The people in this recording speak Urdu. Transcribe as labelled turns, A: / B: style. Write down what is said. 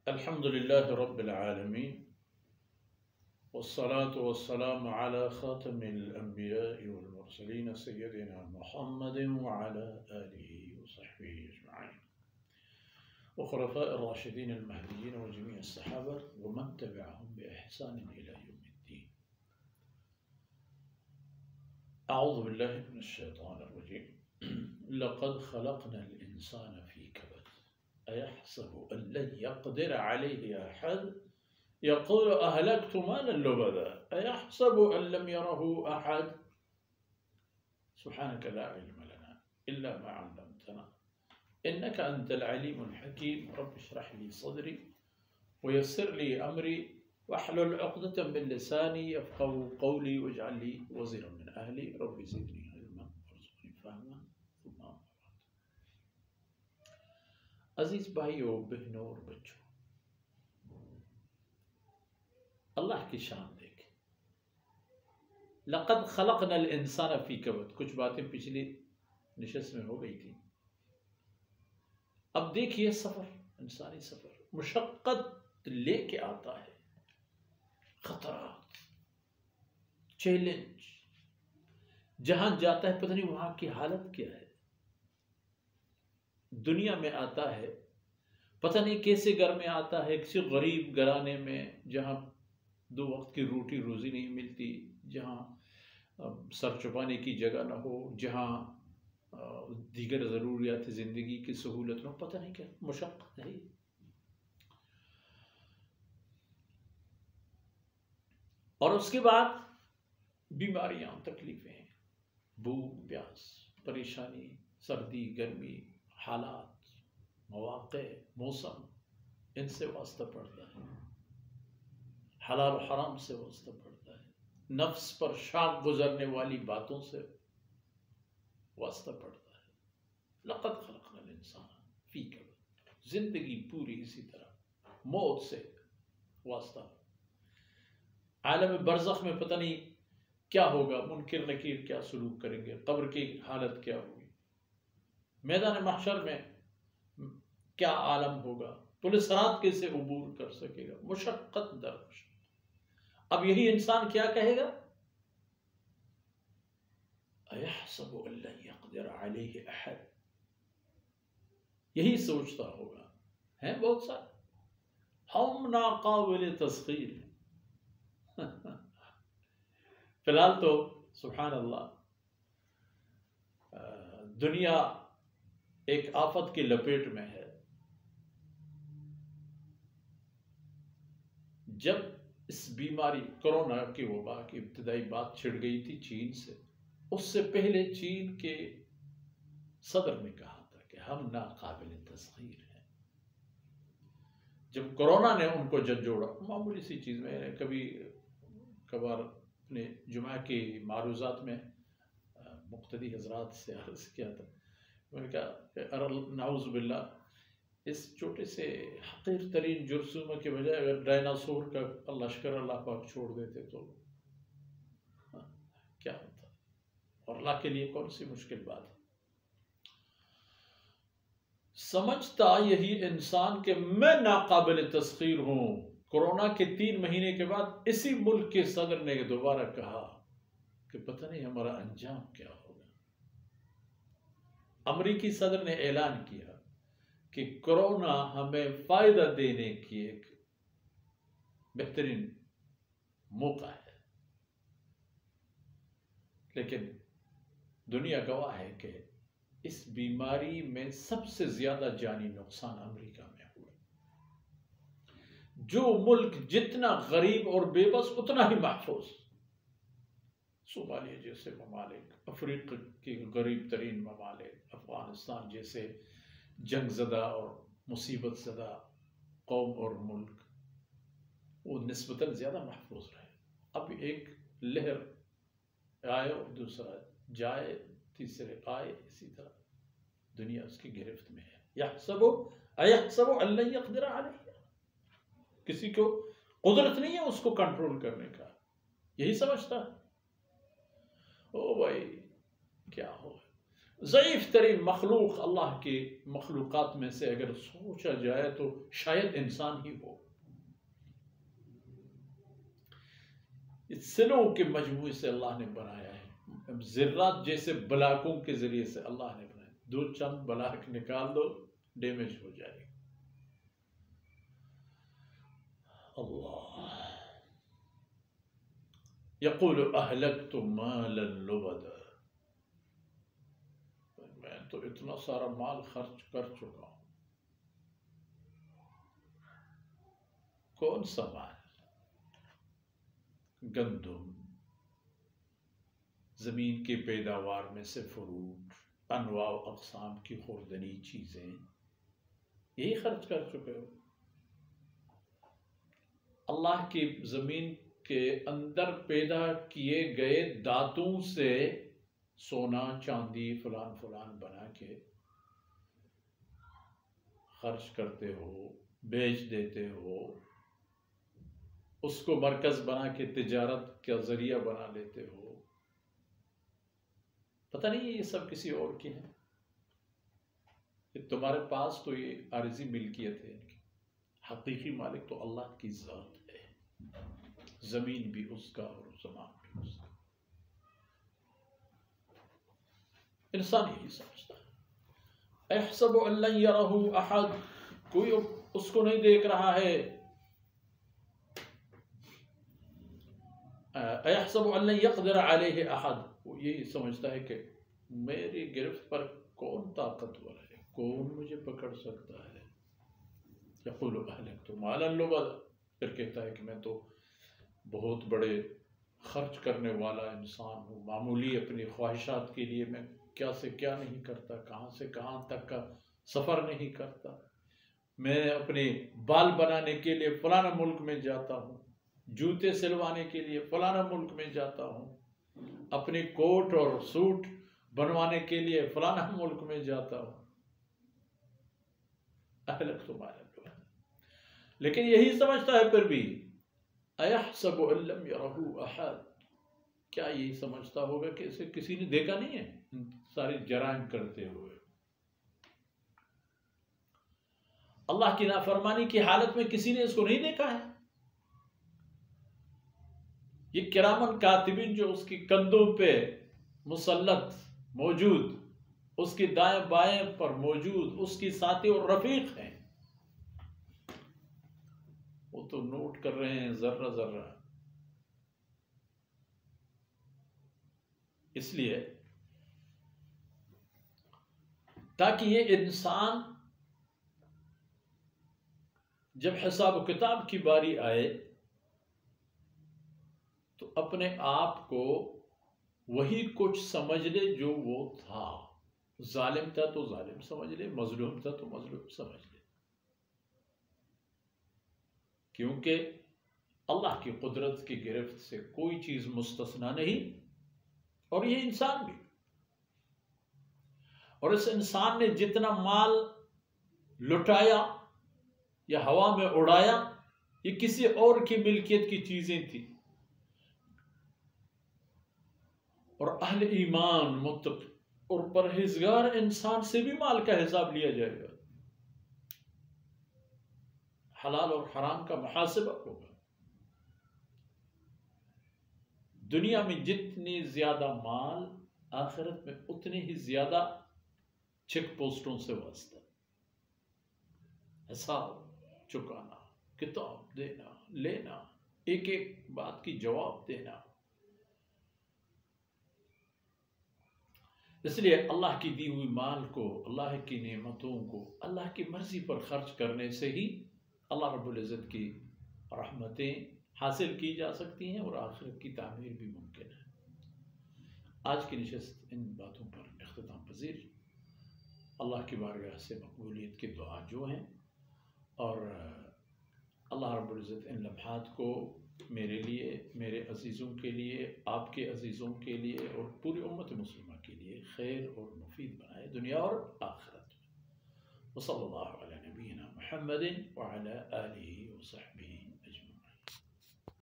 A: الحمد لله رب العالمين والصلاة والسلام على خاتم الأنبياء والمرسلين سيدنا محمد وعلى آله وصحبه أجمعين وخلفاء الراشدين المهديين وجميع الصحابة ومن تبعهم بإحسان إلى يوم الدين. أعوذ بالله من الشيطان الرجيم. لقد خلقنا الإنسان في كبد أيحسب أن لن يقدر عليه أحد يقول أهلكت مالا لبدا أيحسب أن لم يره أحد. سبحانك لا علم لنا إلا ما علمتنا إنك أنت العليم الحكيم. رب اشرح لي صدري ويسر لي أمري واحلل عقدة من لساني يفقهوا قولي واجعل لي وزيرا من أهلي. رب زدني علما وارزقني فهما. عزیز بھائیو، بہنوں اور بچوں، اللہ کی شان دیکھیں. لقد خلقنا الانسان فی کبد. کچھ باتیں پچھلی نشست میں ہو گئی تھی. اب دیکھیے سفر، انسانی سفر مشقت لے کے آتا ہے، خطرات، چیلنج. جہاں جاتا ہے پتہ نہیں وہاں کی حالت کیا ہے. دنیا میں آتا ہے پتہ نہیں کیسے گھر میں آتا ہے، کسی غریب گھرانے میں جہاں 2 وقت کی روٹی روزی نہیں ملتی، جہاں سر چھپانے کی جگہ نہ ہو، جہاں دیگر ضروریات زندگی کی سہولت نہ ہو. پتہ نہیں کیا مشقت ہے. اور اس کے بعد بیماریاں، تکلیفیں، بھوک پیاس، پریشانی، سردی گرمی، حالات، مواقع، موسم، ان سے واسطہ پڑتا ہے. حلال و حرام سے واسطہ پڑتا ہے. نفس پر شاق گزرنے والی باتوں سے واسطہ پڑتا ہے. لقد خلقنا الانسان فی کبد. زندگی پوری اسی طرح موت سے واسطہ. عالم برزخ میں پتہ نہیں کیا ہوگا، منکر نکیر کیا سلوک کریں گے، قبر کی حالت کیا ہوگی، میدان محشر میں کیا عالم ہوگا، پولیس رات کیسے عبور کر سکے گا. مشقت در مشقت. اب یہی انسان کیا کہے گا؟ اَيَحْسَبُ أَن لَّن يَقْدِرَ عَلَيْهِ أَحَدٌ. یہی سوچتا ہوگا. ہیں بہت سارے ہم ناقابل تسخیر. فی الحال تو سبحان اللہ دنیا ایک آفت کی لپیٹ میں ہے. جب اس بیماری کرونا کی وبا کی ابتدائی بات چھڑ گئی تھی چین سے، اس سے پہلے چین کے صدر نے کہا تھا کہ ہم ناقابل تسخیر ہیں. جب کرونا نے ان کو جھنجھوڑا، معمولی سی چیز میں کبھی کبھار اپنے جمعہ کی معروضات میں مقتدی حضرات سے عرض کیا تھا، میں نے کہا کہ نعوذ باللہ اس چھوٹے سے حقیر ترین جرثومہ کے بجائے اگر ڈائناسور کا لشکر اللہ پاک چھوڑ دیتے تو کیا ہوتا، اور اللہ کے لیے کون سی مشکل بات ہے. سمجھتا یہی انسان کہ میں ناقابل تسخیر ہوں. کورونا کے 3 مہینے کے بعد اسی ملک کے صدر نے دوبارہ کہا کہ پتہ نہیں ہمارا انجام کیا ہوگا. امریکی صدر نے اعلان کیا کہ کورونا ہمیں فائدہ دینے کی ایک بہترین موقع ہے. لیکن دنیا گواہ ہے کہ اس بیماری میں سب سے زیادہ جانی نقصان امریکہ میں ہوا. جو ملک جتنا غریب اور بے بس اتنا ہی محفوظ. صومالیہ جیسے ممالک، افریقہ کے غریب ترین ممالک، افغانستان جیسے جنگ زدہ اور مصیبت زدہ قوم اور ملک، وہ نسبتاً زیادہ محفوظ رہے. اب ایک لہر آئے اور دوسرا جائے، تیسرے آئے، اسی طرح دنیا اس کی گرفت میں ہے. اَيَحْسَبُ أَن لَّن يَقْدِرَ عَلَيْهِ. کسی کو قدرت نہیں ہے اس کو کنٹرول کرنے کا. یہی سمجھتا ہے او بھائی کیا ہو. ضعیف ترین مخلوق اللہ کے مخلوقات میں سے اگر سوچا جائے تو شاید انسان ہی ہو. اس سلوں کے مجموعے سے اللہ نے بنایا ہے. ذرات جیسے بلاکوں کے ذریعے سے اللہ نے بنایا. دو چند بلاک نکال دو ڈیمیج ہو جائے گی. اللہ یقول اہلکت مالا لبدا، میں تو اتنا سارا مال خرچ کر چکا ہوں. کون سا مال؟ گندم، زمین کی پیداوار میں سے فروٹ، انواع و اقسام کی خوردنی چیزیں، یہی خرچ کر چکے ہو. اللہ کی زمین کے اندر پیدا کیے گئے دھاتوں سے سونا چاندی فلان فلان بنا کے خرچ کرتے ہو، بیچ دیتے ہو، اس کو مرکز بنا کے تجارت کا ذریعہ بنا لیتے ہو. پتہ نہیں یہ سب کسی اور کی ہیں. تمہارے پاس تو یہ عارضی ملکیت ہے، حقیقی مالک تو اللہ کی ذات ہے. زمین بھی اس کا اور زمان بھی اس کا. انسان یہی سمجھتا ہے. احسب ان لن یرہ احد، کوئی اس کو نہیں دیکھ رہا ہے. احسب ان لن یقدر علیہ احد، وہ یہی سمجھتا ہے کہ میری گرفت پر کون طاقتور ہے، کون مجھے پکڑ سکتا ہے. یقول اہلکت مالا لبدا، پھر کہتا ہے کہ میں تو بہت بڑے خرچ کرنے والا انسان ہوں. معمولی اپنی خواہشات کے لیے میں کیا سے کیا نہیں کرتا، کہاں سے کہاں تک کا سفر نہیں کرتا. میں اپنے بال بنانے کے لیے فلانا ملک میں جاتا ہوں، جوتے سلوانے کے لیے فلانا ملک میں جاتا ہوں، اپنے کوٹ اور سوٹ بنوانے کے لیے فلانا ملک میں جاتا ہوں. اہلکت مالا لبدا، لیکن یہی سمجھتا ہے پھر بھی. ایحسب ان لم یرہ احد، کیا یہی سمجھتا ہوگا کہ اسے کسی نے دیکھا نہیں ہے سارے جرائم کرتے ہوئے. اللہ کی نافرمانی کی حالت میں کسی نے اس کو نہیں دیکھا ہے. یہ کرامن کاتبین جو اس کی کندھوں پہ مسلط موجود، اس کی دائیں بائیں پر موجود، اس کی ساتھی اور رفیق ہیں، وہ تو نوٹ کر رہے ہیں ذرہ ذرہ. اس لیے تاکہ یہ انسان جب حساب و کتاب کی باری آئے تو اپنے آپ کو وہی کچھ سمجھ لے جو وہ تھا. ظالم تھا تو ظالم سمجھ لے، مظلوم تھا تو مظلوم سمجھ لے. کیونکہ اللہ کی قدرت کی گرفت سے کوئی چیز مستثنا نہیں، اور یہ انسان بھی. اور اس انسان نے جتنا مال لٹایا یا ہوا میں اڑایا، یہ کسی اور کی ملکیت کی چیزیں تھیں. اور اہل ایمان متقی اور پرہیزگار انسان سے بھی مال کا حساب لیا جائے گا، حلال اور حرام کا محاسبہ ہوگا. دنیا میں جتنی زیادہ مال، آخرت میں اتنے ہی زیادہ چیک پوسٹوں سے واسطہ. حساب چکانا، کتاب دینا لینا، ایک ایک بات کی جواب دینا. اس لیے اللہ کی دی ہوئی مال کو، اللہ کی نعمتوں کو اللہ کی مرضی پر خرچ کرنے سے ہی اللہ رب العزت کی رحمتیں حاصل کی جا سکتی ہیں اور آخرت کی تعمیر بھی ممکن ہے. آج کی نشست ان باتوں پر اختتام پذیر. اللہ کی بارگاہ سے مقبولیت کی دعا جو ہیں، اور اللہ رب العزت ان لمحات کو میرے لیے، میرے عزیزوں کے لیے، آپ کے عزیزوں کے لیے اور پوری امت مسلمہ کے لیے خیر اور مفید بنائے دنیا اور آخرت میں. وصلی اللہ علی نبینا محمد وعلی آلہ وصحبہ